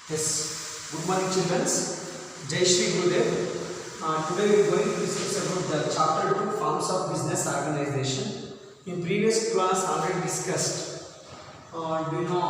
Yes, good morning children. Jai Shri Gurudev. Today we are going to discuss about the chapter 2 forms of business organization. In previous class already discussed. Do you know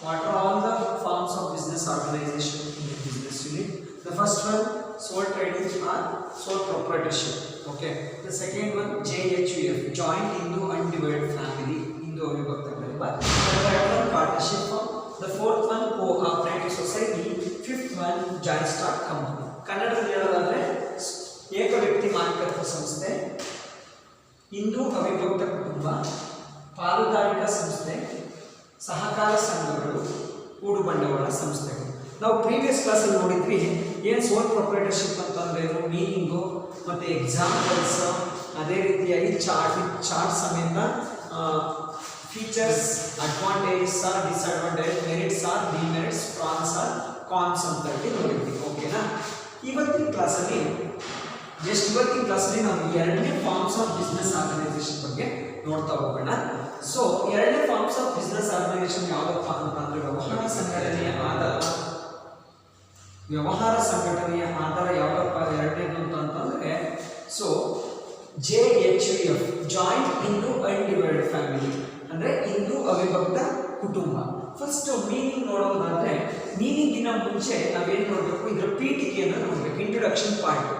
what are all the forms of business organization in the business unit? The first one, sole trading or sole proprietorship. Okay. The second one, JHUF, joint Hindu undivided family, Hindu Avibhakta Parivar. The third one, partnership firm. The fourth one, cooperative society. Fifth one, joint stock company. ಕನ್ನಡದಲ್ಲಿ ಹೇಳೋದಾದ್ರೆ ಏಕ ವ್ಯಕ್ತಿ ಮಾಲೀಕತ್ವ ಸಂಸ್ಥೆ, ಹಿಂದೂ ಅವಿಭಕ್ತ ಕುಟುಂಬ, ಪಾಲುದಾರಿಕಾ ಸಂಸ್ಥೆ, ಸಹಕಾರ ಸಂಘಗಳು, ಹೂಡು ಬಂಡವಾಳ ಸಂಸ್ಥೆಗಳು. ನಾವು ಪ್ರೀವಿಯಸ್ ಕ್ಲಾಸಲ್ಲಿ ನೋಡಿದ್ವಿ ಏನು ಸೋಲ್ ಪ್ರೊಪ್ರೈಟರ್ಶಿಪ್ ಅಂತಂದ್ರೆ ಮೀನಿಂಗು ಮತ್ತು ಎಕ್ಸಾಂಪಲ್ಸ್, ಅದೇ ರೀತಿಯಾಗಿ ಚಾರ್ಟ್ ಸಮೇತ features, advantages or disadvantage, merits or demerits, pros or cons ಅಂತ ಹೇಳಿ ನೋಡಿದ್ವಿ. ಓಕೆನಾ? ಇವತ್ತಿನ ಕ್ಲಾಸಲ್ಲಿ ನಾವು ಎರಡನೇ ಫಾರ್ಮ್ಸ್ ಆಫ್ ಬಿಸ್ನೆಸ್ ಆರ್ಗನೈಸೇಷನ್ ಬಗ್ಗೆ ನೋಡ್ತಾ ಹೋಗೋಣ. ಸೊ ಎರಡನೇ ಫಾರ್ಮ್ಸ್ ಆಫ್ ಬಿಸ್ನೆಸ್ ಆರ್ಗನೈಸೇಷನ್ ಯಾವುದಪ್ಪ ಅಂತಂದ್ರೆ ವ್ಯವಹಾರ ಸಂಘಟನೆಯ ಆಧಾರ ಯಾವುದಪ್ಪ ಎರಡನೇದು ಅಂತಂದ್ರೆ so JHUF, joint Hindu undivided family, ಅಂದ್ರೆ ಹಿಂದೂ ಅವಿಭಕ್ತ ಕುಟುಂಬ. ಫಸ್ಟ್ ಮೀನಿಂಗ್ ನೋಡೋದಾದ್ರೆ ಮೀನಿಂಗಿನ ಮುಂಚೆ ನಾವೇನು ನೋಡಬೇಕು, ಇದರ ಪೀಠಿಕೆಯನ್ನು ನೋಡಬೇಕು, ಇಂಟ್ರೊಡಕ್ಷನ್ ಪಾರ್ಟ್.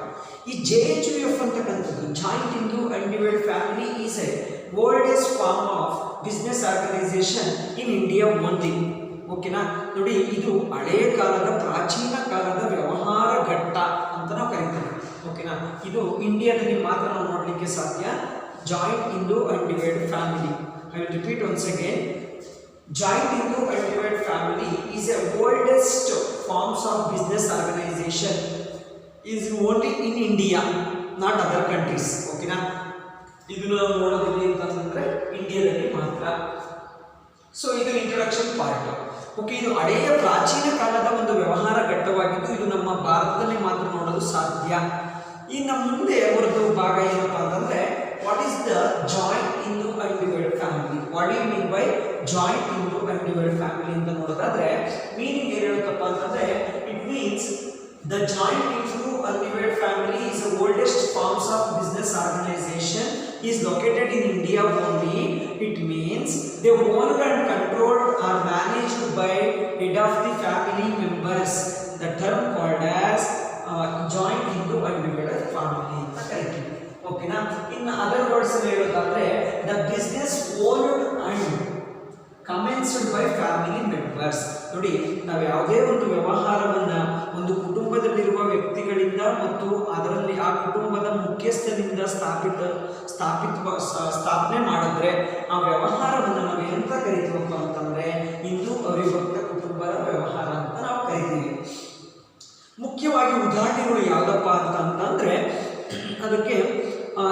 ಈ JHUF ಅಂತಕ್ಕಂಥದ್ದು joint Hindu undivided family is a oldest form of business organisation in India only. ಓಕೆನಾ? ನೋಡಿ, ಇದು ಹಳೆಯ ಕಾಲದ ಪ್ರಾಚೀನ ಕಾಲದ ವ್ಯವಹಾರ ಘಟ್ಟ ಅಂತ ನಾವು ಕರಿತೇವೆ. ಓಕೆನಾ? ಇದು ಇಂಡಿಯಾದಲ್ಲಿ ಮಾತ್ರ ನಾವು ನೋಡಲಿಕ್ಕೆ ಸಾಧ್ಯ. Joint Hindu undivided family. I will repeat once again. Joint Hindu Undivided Family is a oldest forms of business organization, is only in India, not other countries. Okay na? ಇದನ್ನು ನಾವು ನೋಡೋದಿಲ್ಲ ಅಂತಂದ್ರೆ ಇಂಡಿಯಾದಲ್ಲಿ ಮಾತ್ರ. ಸೊ ಇದು ಇಂಟ್ರೊಡಕ್ಷನ್ ಪಾರ್ಟ್. ಓಕೆ, ಇದು ಹಳೆಯ ಪ್ರಾಚೀನ ಕಾಲದ ಒಂದು ವ್ಯವಹಾರ ಘಟ್ಟವಾಗಿದ್ದು ಇದು ನಮ್ಮ ಭಾರತದಲ್ಲಿ ಮಾತ್ರ ನೋಡಲು ಸಾಧ್ಯ. ಇನ್ನು ಮುಂದೆ ಅವರದ್ದು ಭಾಗ ಏನಪ್ಪಾ ಅಂತಂದ್ರೆ what is the joint Hindu undivided family? What do you mean by joint Hindu undivided family ಅಂತ ನೋಡೋದಾದ್ರೆ ಮೀನಿಂಗ್ ಏನು ಹೇಳುತ್ತಪ್ಪ ಅಂತಂದ್ರೆ it means the joint Hindu undivided family is the oldest forms of business organization, is located in India only. It means they owned and controlled or managed by head of the family members. The term called as joint Hindu undivided family ಅಂತ ಕರೀತೀವಿ. ಓಕೆನಾ? ಇನ್ನು other words ಅಲ್ಲಿ ಹೇಳೋದಾದ್ರೆ the business owned and commenced by family members. ನೋಡಿ, ನಾವು ಯಾವುದೇ ಒಂದು ವ್ಯವಹಾರವನ್ನ ಒಂದು ಕುಟುಂಬದಲ್ಲಿರುವ ವ್ಯಕ್ತಿಗಳಿಂದ ಮತ್ತು ಅದರಲ್ಲಿ ಆ ಕುಟುಂಬದ ಮುಖ್ಯಸ್ಥನಿಂದ ಸ್ಥಾಪನೆ ಮಾಡಿದ್ರೆ ಆ ವ್ಯವಹಾರವನ್ನು ನಾವು ಎಂತ ಕರಿತೀವಪ್ಪ ಅಂತಂದ್ರೆ ಹಿಂದೂ ಅವಿಭಕ್ತ ಕುಟುಂಬದ ವ್ಯವಹಾರ ಅಂತ ನಾವು ಕರಿತೀವಿ. ಮುಖ್ಯವಾಗಿ ಉದಾಹರಣೆಗಳು ಯಾವುದಪ್ಪ ಅಂತಂದ್ರೆ ಅದಕ್ಕೆ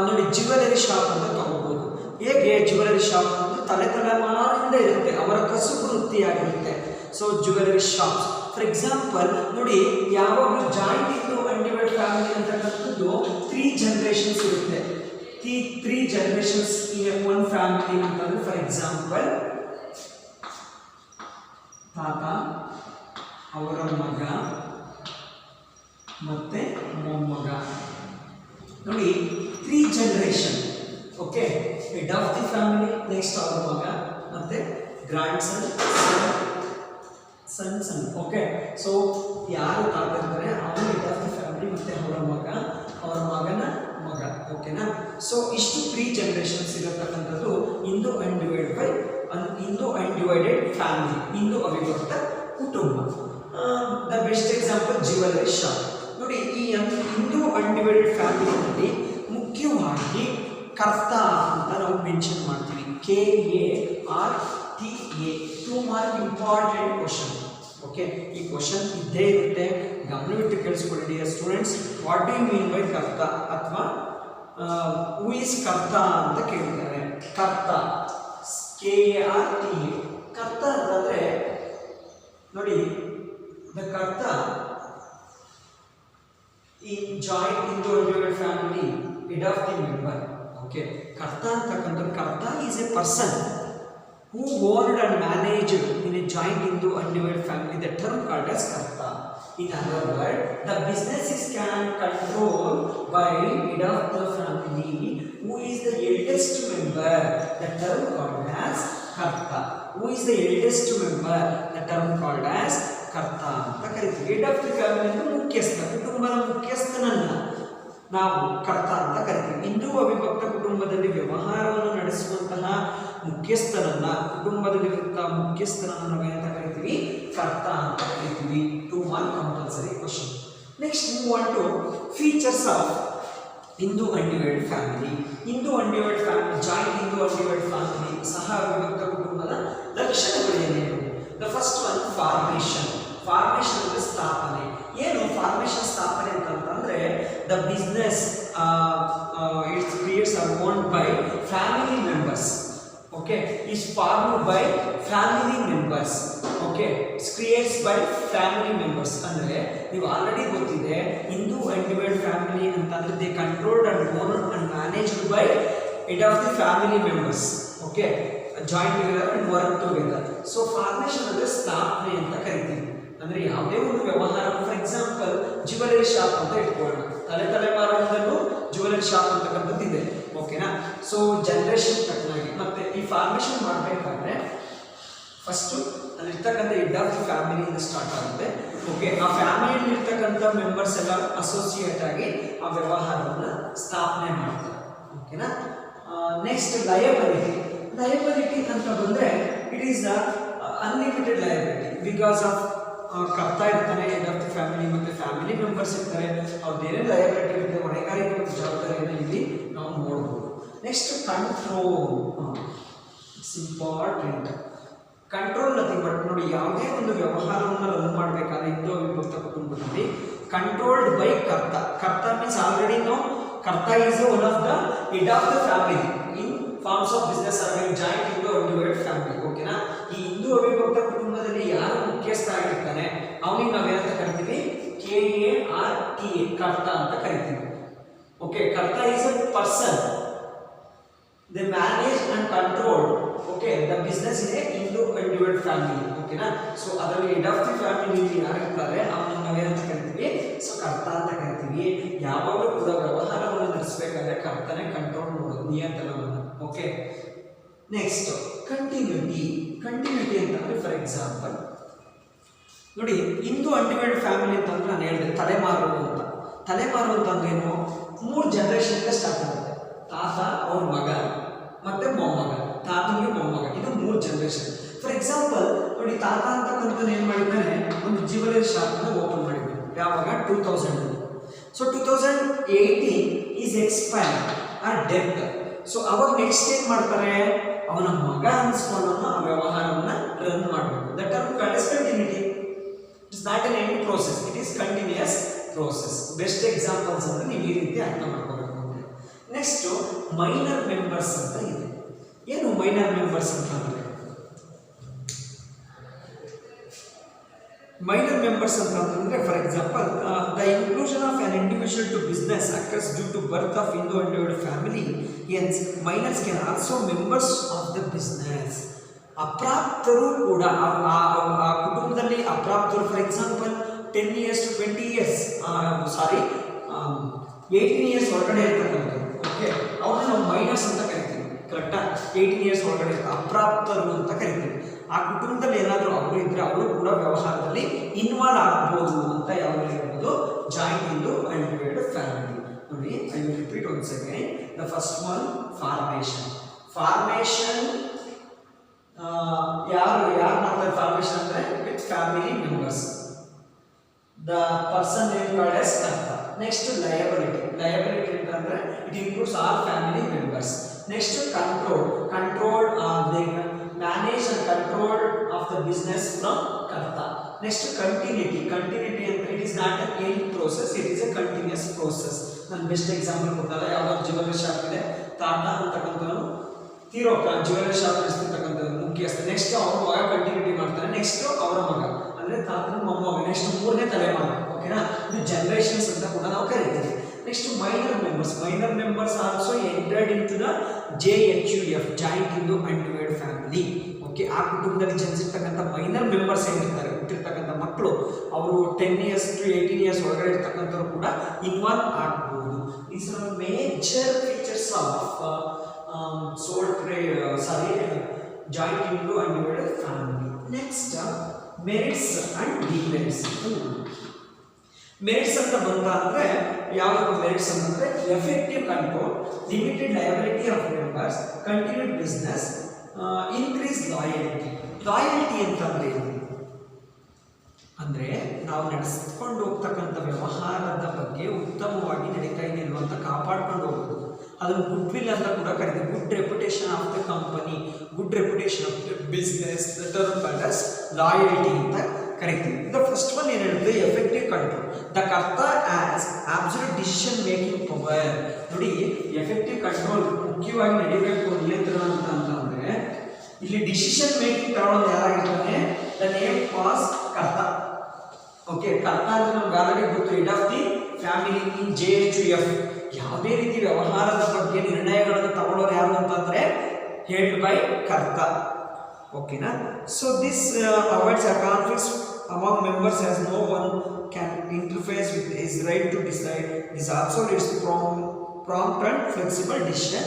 ನೋಡಿ, ಜ್ಯುವೆಲರಿ ಶಾಪ್ ಅಂತ ತಗೋಬಹುದು. ಹೇಗೆ ಜ್ಯುವೆಲರಿ ಶಾಪ್ ಅಂದ್ರೆ ತಲೆಮಾರಿಂದ ಇರುತ್ತೆ, ಅವರ ಕಸುಬು ವೃತ್ತಿಯಾಗಿರುತ್ತೆ. So jewellery shops for example ನೋಡಿ, ಯಾವಾಗಲೂ ಜಾಯಿಂಟ್ ಹಿಂದೂ ಅನ್ಡಿವೈಡೆಡ್ ಫ್ಯಾಮಿಲಿ ಅಂತಕ್ಕಂಥದ್ದು 3 ಜನರೇಷನ್ಸ್ ಇರುತ್ತೆ. 3 ಜನರೇಷನ್ಸ್ ಇನ್ ಒನ್ ಫ್ಯಾಮಿಲಿ ಅಂತಂದ್ರೆ ಫಾರ್ ಎಕ್ಸಾಂಪಲ್ ತಾತ, ಅವರ ಮಗ ಮತ್ತೆ ಮೊಮ್ಮಗ. ನೋಡಿ, 3 generation. Okay, head of the family, next ಅವರ ಮಗ ಮತ್ತೆ ಗ್ರ್ಯಾಂಡ್ ಸನ್. ಓಕೆ, ಸೊ ಯಾರು ತಾತ ಇರ್ತಾರೆ ಅವರು ಹೆಡ್ ಆಫ್ ದಿ ಫ್ಯಾಮಿಲಿ, ಮತ್ತೆ ಅವರ ಮಗನ ಮಗ. ಓಕೆನಾ? ಸೊ ಇಷ್ಟು 3 ಜನರೇಷನ್ಸ್ ಇರತಕ್ಕಂಥದ್ದು ಹಿಂದೂ ಅನ್ಡಿವೈಡೆಡ್ ಫ್ಯಾಮಿಲಿ, ಹಿಂದೂ ಅವಿಭಕ್ತ ಕುಟುಂಬ. The best example jewellery shop. ನೋಡಿ, ಈ ಹಿಂದೂ ಅನ್ಡಿವೈಡೆಡ್ ಫ್ಯಾಮಿಲಿಯಲ್ಲಿ ಮುಖ್ಯವಾಗಿ ಕರ್ತ ಅಂತ ನಾವು ಮೆನ್ಷನ್ ಮಾಡ್ತೀವಿ. KARTA. 2 mark important question. Okay, ಈ ಕ್ವಶನ್ ಇದ್ದೇ ಇರುತ್ತೆ, ಗಮನವಿಟ್ಟು ಕೇಳಿಸ್ಕೊಳ್ಳಿ dear students. What do you mean by Karta ಅಥವಾ ಹೂ ಈಸ್ ಕರ್ತ ಅಂತ ಕೇಳ್ತಾರೆ. ಕರ್ತ KARTA. ಕರ್ತ ಅಂತಂದ್ರೆ ನೋಡಿ, ದ ಕರ್ತ in joint Hindu undivided family, head of the member. Okay, karta is a person who owned and managed in a a joint Hindu undivided family, the term called as karta. In other words, the business is controlled by head of the family, who is the eldest member, the term called as karta. Who is the eldest member, the term called as karta ಅಂತ ಕರಿತೀವಿ. Head of the family ಅಂದ್ರೆ ಮುಖ್ಯಸ್ಥ, ಕುಟುಂಬದ ಮುಖ್ಯಸ್ಥನನ್ನ ನಾವು ಕರ್ತ ಅಂತ ಕರಿತೀವಿ. ಹಿಂದೂ ಅವಿಭಕ್ತ ಕುಟುಂಬದಲ್ಲಿ ವ್ಯವಹಾರವನ್ನು ನಡೆಸುವಂತಹ ಮುಖ್ಯಸ್ಥನನ್ನ, ಕುಟುಂಬದಲ್ಲಿರುವಂತಹ ಮುಖ್ಯಸ್ಥನನ್ನ ನಾವೇನಂತ ಕರಿತೀವಿ? ಕರ್ತ ಅಂತ ಕರಿತೀವಿ. 2 mark compulsory question. Next move on to features of Hindu undivided family. Hindu undivided family, joint Hindu undivided family, ಸಹ ಅವಿಭಕ್ತ ಕುಟುಂಬದ ಲಕ್ಷಣಗಳು ಏನೇನು? The first one formation. Formation ಅಂದ್ರೆ ಸ್ಥಾಪನೆ. ಏನು ಫಾರ್ಮೇಷನ್ ಸ್ಥಾಪನೆ ಅಂತಂದ್ರೆ the business it's creates or owned by family members. Okay, is formed by family members. Okay, it's creates by family members. ಅಂದ್ರೆ ನೀವು ಆಲ್ರೆಡಿ ಗೊತ್ತಿದೆ, ಹಿಂದೂ ಅನ್ಡಿವೈಡೆಡ್ ಫ್ಯಾಮಿಲಿ ಅಂತಂದ್ರೆ they controlled and owned and managed by head of the family members. Okay, joint together and work together. So formation ಅಂದ್ರೆ ಸ್ಥಾಪನೆ ಅಂತ ಕರಿತೀವಿ. ಅಂದ್ರೆ ಯಾವುದೇ ಒಂದು ವ್ಯವಹಾರ, ಫಾರ್ ಎಕ್ಸಾಂಪಲ್ ಜ್ಯುವೆಲರಿ ಶಾಪ್ ಅಂತ ಇಟ್ಕೊಳ್ಳೋಣ. ತಲೆಮಾರಿನಿಂದಲೂ ಜ್ಯುವೆಲರಿ ಶಾಪ್ ಅಂತಕ್ಕಂಥದ್ದು ಇದೆ. ಓಕೆನಾ? ಸೊ ಜನರೇಷನ್ ತಕ್ಕನಾಗಿ ಮತ್ತೆ ಈ ಫಾರ್ಮೇಷನ್ ಮಾಡಬೇಕಾದ್ರೆ ಫಸ್ಟ್ ಅಲ್ಲಿರ್ತಕ್ಕಂಥ ಹೆಡ್ ಆಫ್ ದಿ ಫ್ಯಾಮಿಲಿಯಿಂದ ಸ್ಟಾರ್ಟ್ ಆಗುತ್ತೆ. ಓಕೆ, ಆ ಫ್ಯಾಮಿಲಿಯಲ್ಲಿ ಇರ್ತಕ್ಕಂಥ ಮೆಂಬರ್ಸ್ ಎಲ್ಲ ಅಸೋಸಿಯೇಟ್ ಆಗಿ ಆ ವ್ಯವಹಾರವನ್ನು ಸ್ಥಾಪನೆ ಮಾಡ್ತಾರೆ. ಓಕೆನಾ? Next liability. ಲಯಬಿಲಿಟಿ ಅಂತ ಬಂದರೆ it is the unlimited liability because of Karta ಇರ್ತಾನೆ, ಹೆಡ್ ಆಫ್ ದಿ ಫ್ಯಾಮಿಲಿ ಮತ್ತು ಫ್ಯಾಮಿಲಿ ಮೆಂಬರ್ಸ್ ಇರ್ತಾರೆ. ಅವ್ರದ್ದು ಏನೇನು ಲಯಬಿಲಿಟಿ ಇರುತ್ತೆ, ಹೊಣೆಗಾರಿಕೆ ಮತ್ತು ಜವಾಬ್ದಾರಿಯನ್ನು ಇಲ್ಲಿ ನಾವು ನೋಡ್ಬೋದು. Next control. It's important. Control nothing but ನೋಡಿ, ಯಾವುದೇ ಒಂದು ವ್ಯವಹಾರವನ್ನು ರನ್ ಮಾಡಬೇಕಾದ್ರೆ ಹಿಂದೂ ಅವಿಭಕ್ತ ಕುಟುಂಬದಲ್ಲಿ controlled by Karta. Karta means already know Karta is one of the head of the family in forms of business or joint Hindu undivided family. ಓಕೆನಾ? ಈ ಹಿಂದೂ ಅವಿಭಕ್ತ ಕುಟುಂಬದಲ್ಲಿ ಯಾರು ಮುಖ್ಯಸ್ಥ ಆಗಿರ್ತಾನೆ ಅವನಿಗೆ ನಾವೇನಂತ ಕರಿತೀವಿ? KARTA, ಕರ್ತ ಅಂತ ಕರಿತೀವಿ. ಓಕೆ, ಕರ್ತ is a person. They manage and control okay the business in a Hindu undivided family. ಓಕೆನಾ? ಸೊ ಅದರಲ್ಲಿ ಹೆಡ್ ಆಫ್ ದಿ ಫ್ಯಾಮಿಲಿ ಯಾರಿರ್ತಾರೆ ಅವನನ್ನು ನಾವೇನಂತ ಕರಿತೀವಿ? ಸೊ ಕರ್ತ ಅಂತ ಕರಿತೀವಿ. ಯಾವಾಗಲೂ ಕೂಡ ವ್ಯವಹಾರವನ್ನು ನಡೆಸಬೇಕಾದ್ರೆ ಕರ್ತನೆ ಕಂಟ್ರೋಲ್ ಮಾಡೋದು, ನಿಯಂತ್ರಣವನ್ನು. Okay, next continuity. ಕಂಟಿನ್ಯೂಟಿ ಅಂತಂದ್ರೆ ಫಾರ್ ಎಕ್ಸಾಂಪಲ್ ನೋಡಿ, ಹಿಂದೂ ಅನ್ಡಿವೈಡೆಡ್ ಫ್ಯಾಮಿಲಿ ಅಂತಂದ್ರೆ ನಾನು ಹೇಳಿದೆ ತಲೆಮಾರು ಅಂತ. ತಲೆಮಾರು ಅಂತಂದ್ರೇನು? 3 ಜನರೇಷನ್ಗೆ ಸ್ಟಾರ್ಟ್ ಆಗುತ್ತೆ. ತಾತ, ಅವ್ರ ಮಗ ಮತ್ತೆ ಮೊಮ್ಮಗ, ತಾತನಿಗೆ ಮೊಮ್ಮಗ, ಇದು 3 ಜನರೇಷನ್. ಫಾರ್ ಎಕ್ಸಾಂಪಲ್ ನೋಡಿ, ತಾತ ಅಂತಕ್ಕಂಥದ್ದು ಏನು ಮಾಡಿದ್ದಾನೆ? ಒಂದು ಜ್ಯುವೆಲರಿ ಶಾಪನ್ನು ಓಪನ್ ಮಾಡಿದ್ದಾನೆ. ಯಾವಾಗ? 2000. So 2018 is expire or death. So ಅವಾಗ ನೆಕ್ಸ್ಟ್ ಏನು ಮಾಡ್ತಾರೆ? ಅವನ ಮಗ ಅನ್ಸ್ಕೊಂಡು ಆ ವ್ಯವಹಾರವನ್ನು ರನ್ ಮಾಡಬೇಕು. That term called as continuity. It's not an end process, it is continuous process. Best examples ಅಂದರೆ ನೀವು ಈ ರೀತಿ ಅರ್ಥ ಮಾಡ್ಕೋಬೇಕು. ನೆಕ್ಸ್ಟು ಮೈನರ್ ಮೆಂಬರ್ಸ್ ಅಂತ ಇದೆ. ಏನು ಮೈನರ್ ಮೆಂಬರ್ಸ್ ಅಂತಂದರೆ? ಮೈನರ್ ಮೆಂಬರ್ಸ್ ಅಂತಂದ್ರೆ for example the inclusion of an individual to business occurs due to birth of Hindu undivided family. Hence minors can also members of the business. ಅಪ್ರಾಪ್ತರು ಕೂಡ ಆ ಕುಟುಂಬದಲ್ಲಿ ಅಪ್ರಾಪ್ತರು, for example 10 years to 20 years 18 years ಹೊರಗಡೆ ಇರ್ತಕ್ಕಂಥದ್ದು. Okay, ಅವ್ರನ್ನ ನಾವು minors ಅಂತ ಕರಿತೀವಿ. ಕರೆಕ್ಟಾ? 18 years ಒಳಗಡೆ ಅಪ್ರಾಪ್ತರು ಅಂತ ಕರಿತೀವಿ. ಆ ಕುಟುಂಬದಲ್ಲಿ ಏನಾದರೂ ಅವರು ಇದ್ರೆ ಅವರು ಕೂಡ ವ್ಯವಹಾರದಲ್ಲಿ ಇನ್ವಾಲ್ವ್ ಆಗ್ಬೋದು ಅಂತ ಯಾವಾಗ ಹೇಳ್ಬೋದು? Joint Hindu undivided family. ನೋಡಿ, I will repeat once again. The first one formation. Formation ಯಾರು ಮಾಡ್ತಾರೆ ಫಾರ್ಮೇಷನ್ ಅಂದರೆ with family members. The person name called as Karta. Next liability. Liability ಅಂತಂದರೆ it includes all family members. Next control they manage and control of the business from Karta. Next continuity. Continuity ಅಂದರೆ it is not an end process, it is a continuous process. ನಾನು best example ಕೊಟ್ಟಾಗ ಯಾವುದಾದ್ರು jewellery shop ಇದೆ, ತಾತ ಅಂತಕ್ಕಂಥವ್ರು ತೀರೋಕ jewellery shop ನಡೆಸ್ತಕ್ಕಂಥದ್ದು ಮುಖ್ಯಸ್ಥ. Next ಅವ್ರ ಮಗ continuity ಮಾಡ್ತಾರೆ. ನೆಕ್ಸ್ಟ್ ಅವರ ಮಗ ಅಂದರೆ ತಾತನ ಮೊಮ್ಮಗ. ನೆಕ್ಸ್ಟ್ 3ನೇ ತಲೆಮಾರು. ಓಕೆನಾ? ಇದು ಜನರೇಷನ್ಸ್ ಅಂತ ಕೂಡ ನಾವು ಕರಿತೀವಿ. Next minor members. Minor members also entered into the JHUF, joint Hindu undivided family. Okay, ಆ ಕುಟುಂಬದಲ್ಲಿ ಜನಿಸಿರ್ತಕ್ಕಂಥ ಮೈನರ್ ಮೆಂಬರ್ಸ್ ಏನಿರ್ತಾರೆ, ಹುಟ್ಟಿರ್ತಕ್ಕಂಥ ಮಕ್ಕಳು, ಅವರು 10 ಇಯರ್ಸ್ ಟು 18 ಇಯರ್ಸ್ ಒಳಗಡೆ ಇರ್ತಕ್ಕಂಥವ್ರು ಕೂಡ ಇನ್ವಾಲ್ವ್ ಆಗ್ಬೋದು. These are major features of joint into undivided family. Next merits and demerits. Merits ಅಂತ ಬಂತ ಅಂದರೆ ಯಾವ ಮೆರಿಟ್ಸ್ ಅಂತಂದರೆ effective control, limited liability of members, continued business, increase loyalty. Loyalty ಅಂತಂದರೆ ಅಂದರೆ ನಾವು ನಡೆಸ್ಕೊಂಡು ಹೋಗ್ತಕ್ಕಂಥ ವ್ಯವಹಾರದ ಬಗ್ಗೆ ಉತ್ತಮವಾಗಿ ನಡೀತಾ ಇದೆ ಅಂತ ಕಾಪಾಡ್ಕೊಂಡು ಹೋಗೋದು, ಅದನ್ನು ಗುಡ್ ವಿಲ್ ಅಂತ ಕೂಡ ಕರೀತೀವಿ. Good reputation of the company, good reputation of the business, that loyalty ಅಂತ ಕರಿತೀವಿ. ದ ಫಸ್ಟ್ ಒನ್ ಏನು ಹೇಳಿದ್ರೆ ಎಫೆಕ್ಟಿವ್ ಕಂಟ್ರೋಲ್. ದ ಕರ್ತ as absolute decision making power. ನೋಡಿ, ಎಫೆಕ್ಟಿವ್ ಕಂಟ್ರೋಲ್ ಮುಖ್ಯವಾಗಿ ನಡೀಬೇಕು ನಿಯಂತ್ರಣ ಅಂತಂದರೆ ಇಲ್ಲಿ ಡಿಸಿಷನ್ ಮೇಕಿಂಗ್ ತಗೊಳ್ಳೋದು ಯಾರಾಗಿರ್ತಾನೆ? ದ ನೇಮ್ ವಾಸ್ ಕರ್ತ. ಓಕೆ, ಕರ್ತ ಅಂದರೆ ನಮ್ಗೆ ಆಲ್ರೆಡಿ ಗೊತ್ತು, head of the family in JHUF. ಯಾವುದೇ ರೀತಿ ವ್ಯವಹಾರದ ಬಗ್ಗೆ ನಿರ್ಣಯಗಳನ್ನು ತಗೊಳ್ಳೋರು ಯಾರು ಅಂತಂದರೆ ಹೆಡ್ ಬೈ ಕರ್ತ. ಓಕೆನಾ? So this avoids a conflicts among members as no one can interface with his right to decide. This also leads to prompt and flexible decision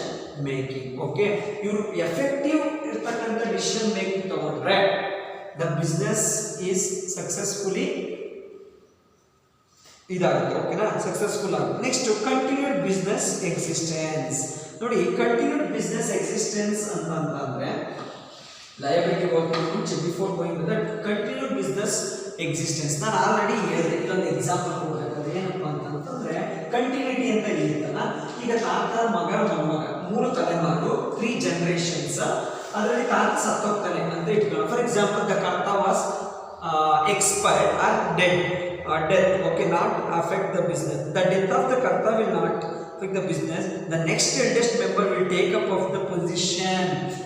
making. Okay, ಇವರು ಎಫೆಕ್ಟಿವ್ ಇರ್ತಕ್ಕಂಥ ಡಿಸಿಷನ್ ಮೇಕಿಂಗ್ ತಗೊಂಡ್ರೆ the business is successfully ಇದಾಗುತ್ತೆ. ಓಕೆನಾ? Successful ಆಗುತ್ತೆ. Next continued business existence. ನೋಡಿ, continued business existence ಅಂತಂದ್ರೆ liability ಮುಂಚೆ before going that continued business existence ನಾನು ಆಲ್ರೆಡಿ ಹೇಳಿದೆ. ಇದೊಂದು ಎಕ್ಸಾಂಪಲ್ ಕೊಡಬೇಕಾದ್ರೆ ಏನಪ್ಪ ಅಂತಂತಂದ್ರೆ ಕಂಟಿನ್ಯೂಟಿ ಅಂತ ಹೇಳಿದ್ದಲ್ಲ, ಈಗ ತಾತ ಮಗ ಮೊಮ್ಮಗ 3 ತಲೆಮಾರು 3 ಜನರೇಷನ್ಸ್, ಅದರಲ್ಲಿ ತಾತ ಸತ್ತೋಗ್ತಾನೆ ಅಂತ ಇಟ್ಕೊಳ್ಳೋಣ. For example the Karta was expired or death, okay, not affect the business. The death of the karta will not affect the business. The next eldest member will take up of the position.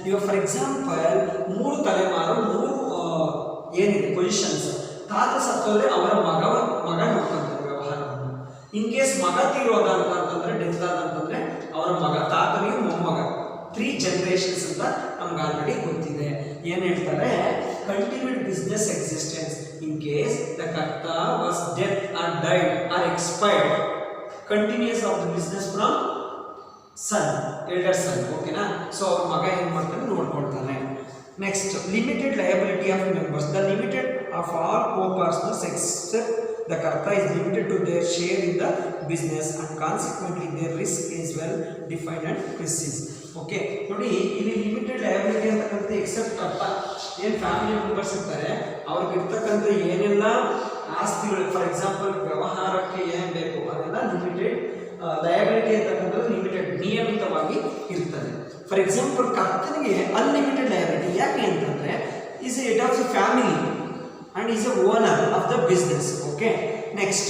You for example 3 ತಲೆಮಾರು 3 ಏನಿದೆ positions, ತಾತ ಸತ್ತೋದ್ರೆ ಅವರ ಮಗ ನೋಡ್ಕೊಂತಾರೆ ವ್ಯವಹಾರವನ್ನು. In case ಮಗ ತೀರೋದ ಅಂತಂದ್ರೆ death ಆದ ಅಂತಂದ್ರೆ ಅವರ ಮಗ, ತಾತನಿಗೆ ಮೊಮ್ಮಗ, 3 ಜನರೇಷನ್ಸ್ ಅಂತ ನಮ್ಗೆ ಆಲ್ರೆಡಿ ಗೊತ್ತಿದೆ. ಏನು ಹೇಳ್ತಾರೆ? Continued business existence in case the Karta was death or died or expired, continues of the business from son, elder son. ಓಕೆನಾ? ಸೊ ಅವ್ರ ಮಗ ಏನು ಮಾಡ್ತಾನೆ ನೋಡ್ಕೊಳ್ತಾನೆ. Next limited liability of members. The limited of all co-partners except the karta is limited to their share in the business and consequently their risk is well defined and precise. Okay, ನೋಡಿ ಇಲ್ಲಿ limited liability ಅಂತಕ್ಕಂಥ accept ಕರ್ತ, ಏನು family members ಇರ್ತಾರೆ ಅವ್ರಿಗೆ ಇರ್ತಕ್ಕಂಥ ಏನೆಲ್ಲ ಆಸ್ತಿಗಳು, ಫಾರ್ ಎಕ್ಸಾಂಪಲ್ ವ್ಯವಹಾರಕ್ಕೆ ಏನೇನು ಬೇಕು ಅದೆಲ್ಲ ಲಿಮಿಟೆಡ್ ಲಯಬಿಲಿಟಿ ಅಂತಕ್ಕಂಥದ್ದು ಲಿಮಿಟೆಡ್, ನಿಯಮಿತವಾಗಿ ಇರ್ತದೆ. ಫಾರ್ ಎಕ್ಸಾಂಪಲ್ ಕರ್ತನಿಗೆ ಅನ್ಲಿಮಿಟೆಡ್ ಲಯಬಿಲಿಟಿ. ಯಾಕೆ ಅಂತಂದರೆ is A head of the family and is a owner of the business. Okay, next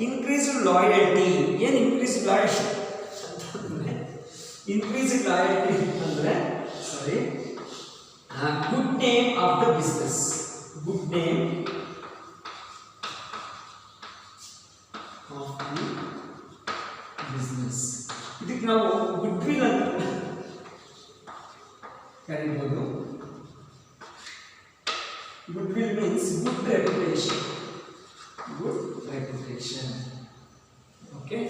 increased loyalty. ಏನು increased loyalty? increased loyalty ಅಂದ್ರೆ good name of the business, good name of the business. ಇದಕ್ಕೆ ನಾವು good will ಅಂತ ಕರೀಬಹುದು. Goodwill means good reputation. Good reputation. Okay.